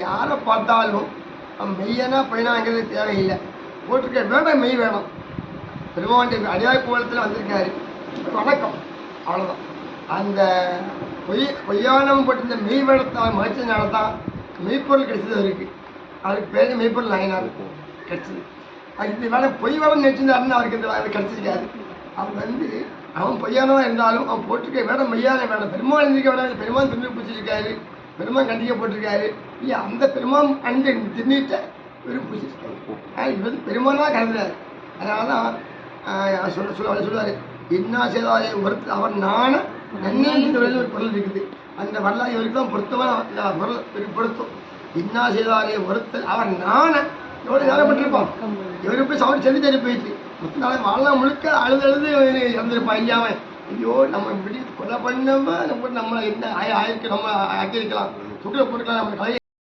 யாரை பார்த்தாலும் மெய்யனா பையனாங்கிறது தேவையில்லை. போட்டிருக்க வேடம் மெய் வேணும். பெருமாண்டி அடியாய் கோலத்தில் வந்திருக்காரு, வணக்கம், அவ்வளோதான். அந்த பொய்யானம் போட்டிருந்த மெய் வேடத்தை அவன் மறைச்சதுனால தான் மெய்ப்பொருள் கிடைச்சது அவருக்கு. அவருக்கு பேர் மெய்ப்பொருள் நாயனார் கிடைச்சது. இந்த வேலை பொய் வேடம் நினைச்சிருந்தாருன்னு அவருக்கு இந்த வேலை கிடைச்சிருக்காரு. அவன் அவன் பொய்யானவன் இருந்தாலும் அவன் போட்டிருக்க வேடம் மெய்யான வேடம். பெருமாள் இருந்திருக்க வேடம், பெருமாள் திரும்பி பிடிச்சிருக்காரு, பெருமாள் கண்டிக்க போட்டிருக்காரு. இல்லையா அந்த பெருமாள் அணிஞ்ச திருநீட்ட வெறும் பிடிச்சிருக்காரு. இவர் பெருமானாக கருதுறாரு. அதனால தான் சொல்லுவார், என்ன செய்தாலே ஒருத்தர் அவர் நான நன்னேன்ற ஒரு பொருள் இருக்குது. அந்த வரலாறு இவருக்கு தான் பொருத்தமான பொருள் பொருத்தம். என்ன செய்தாலே ஒருத்தர் அவர் நான எவ்வளோ நேரம் பண்ணிருப்பான். இவரு போய் சவுண்ட் செஞ்சு தள்ளி போயிடுச்சு. மொத்த நாள் வாழ்நாள் முழுக்க அழுது இறந்துருப்பான். இல்லையாம ஐயோ நம்ம இப்படி கொலை பண்ணாம நம்மளை என்ன ஆயிருக்கு, நம்ம ஆக்கியிருக்கலாம், சுக்கரை போட்டுக்கலாம், நம்ம கலையை